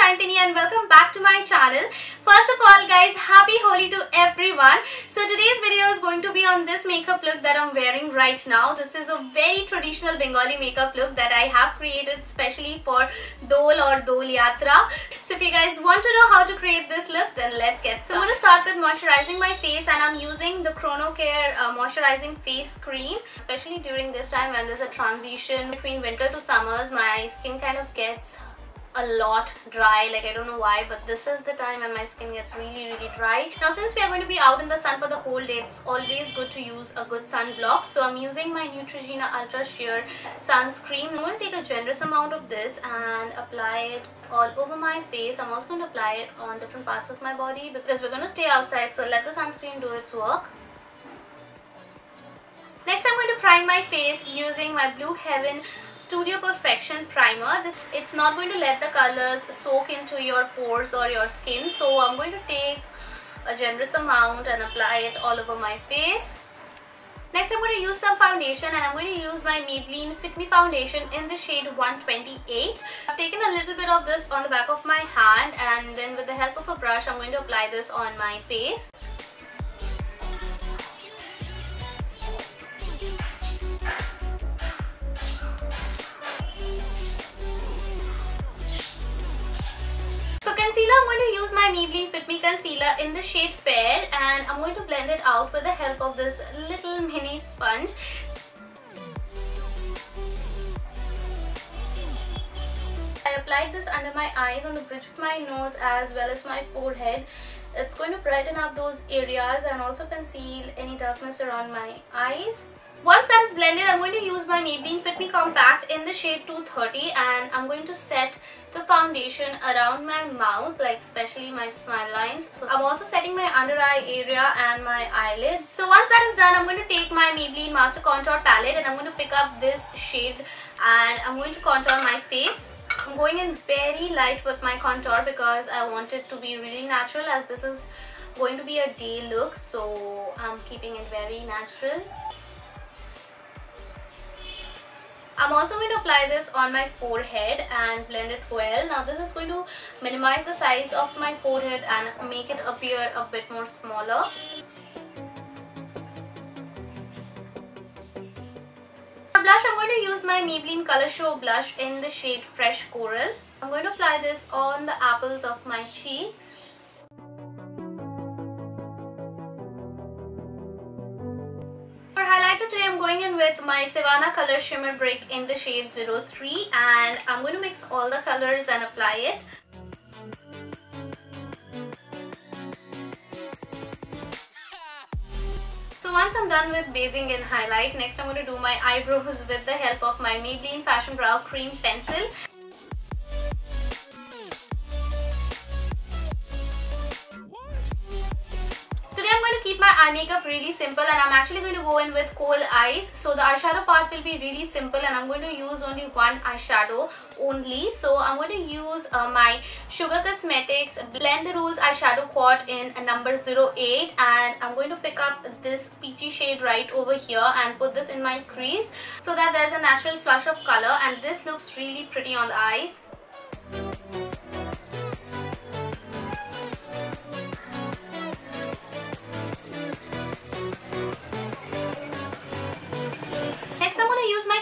Sayantani and welcome back to my channel. First of all guys, happy Holi to everyone. So today's video is going to be on this makeup look that I'm wearing right now. This is a very traditional Bengali makeup look that I have created specially for Dol or Dol Yatra. So if you guys want to know how to create this look, then let's get started. So I'm going to start with moisturizing my face, and I'm using the Koronokare Moisturizing Face Cream. Especially during this time when there's a transition between winter to summers, my skin kind of gets a lot dry. Like, I don't know why, but this is the time when my skin gets really dry. Now since we are going to be out in the sun for the whole day, it's always good to use a good sunblock. So I'm using my Neutrogena Ultra Sheer Sun Screen. I'm going to take a generous amount of this and apply it all over my face. I'm also going to apply it on different parts of my body because we're going to stay outside, so let the sunscreen do its work. Next, I'm going to prime my face using my Blue Heaven Studio Perfection Primer. It's not going to let the colors soak into your pores or your skin, so I'm going to take a generous amount and apply it all over my face. Next, I'm going to use some foundation, and I'm going to use my Maybelline Fit Me Foundation in the shade 128. I've taken a little bit of this on the back of my hand, and then with the help of a brush, I'm going to apply this on my face. For concealer, I'm going to use my Maybelline Fit Me Concealer in the shade Fair, and I'm going to blend it out with the help of this little mini sponge. I applied this under my eyes, on the bridge of my nose as well as my forehead. It's going to brighten up those areas and also conceal any darkness around my eyes. Once that is blended, I'm going to use my Maybelline Fit Me Compact in the shade 230, and I'm going to set the foundation around my mouth, like especially my smile lines. So I'm also setting my under eye area and my eyelids. So once that is done, I'm going to take my Maybelline Master Contour Palette, and I'm going to pick up this shade and I'm going to contour my face. I'm going in very light with my contour because I want it to be really natural, as this is going to be a day look, so I'm keeping it very natural. I'm also going to apply this on my forehead and blend it well. Now this is going to minimize the size of my forehead and make it appear a bit more smaller. For blush, I'm going to use my Maybelline Color Show blush in the shade Fresh Coral. I'm going to apply this on the apples of my cheeks. Today I'm going in with my Sivanna Color Shimmer Brick in the shade 03, and I'm going to mix all the colors and apply it. So once I'm done with bathing in highlight, next I'm going to do my eyebrows with the help of my Maybelline Fashion Brow Cream Pencil. Keep my eye makeup really simple, and I'm actually going to go in with coal eyes. So the eyeshadow part will be really simple, and I'm going to use only one eyeshadow only. So I'm going to use my Sugar Cosmetics Blend the Rules eyeshadow quad in number 08, and I'm going to pick up this peachy shade right over here and put this in my crease so that there's a natural flush of color, and this looks really pretty on the eyes.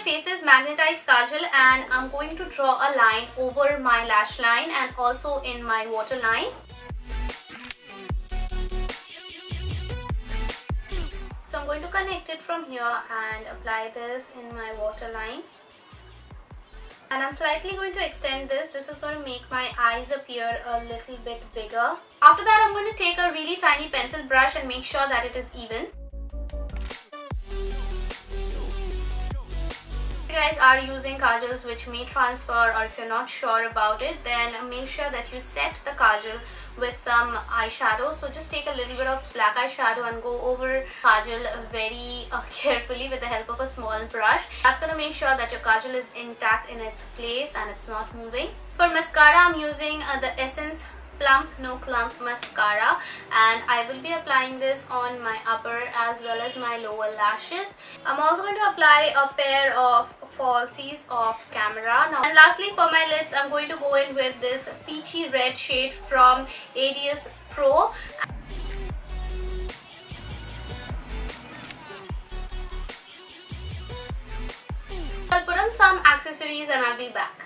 Face's Magnetized Kajal, and I'm going to draw a line over my lash line and also in my waterline. So I'm going to connect it from here and apply this in my waterline. And I'm slightly going to extend this. This is going to make my eyes appear a little bit bigger. After that, I'm going to take a really tiny pencil brush and make sure that it is even. If you guys are using kajals which may transfer, or if you're not sure about it, then make sure that you set the kajal with some eyeshadow. So just take a little bit of black eyeshadow and go over kajal very carefully with the help of a small brush. That's going to make sure that your kajal is intact in its place and it's not moving. For mascara, I'm using the Essence Plump No Clump mascara, and I will be applying this on my upper as well as my lower lashes. I'm also going to apply a pair of falsies off camera now. And lastly, for my lips, I'm going to go in with this peachy red shade from ADS Pro. I'll put on some accessories and I'll be back.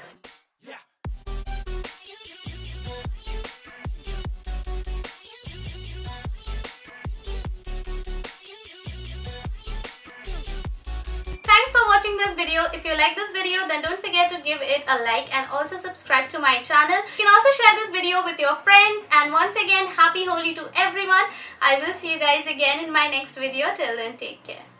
Thanks for watching this video. If you like this video, then don't forget to give it a like and also subscribe to my channel. You can also share this video with your friends, and once again, happy Holi to everyone. I will see you guys again in my next video. Till then, take care.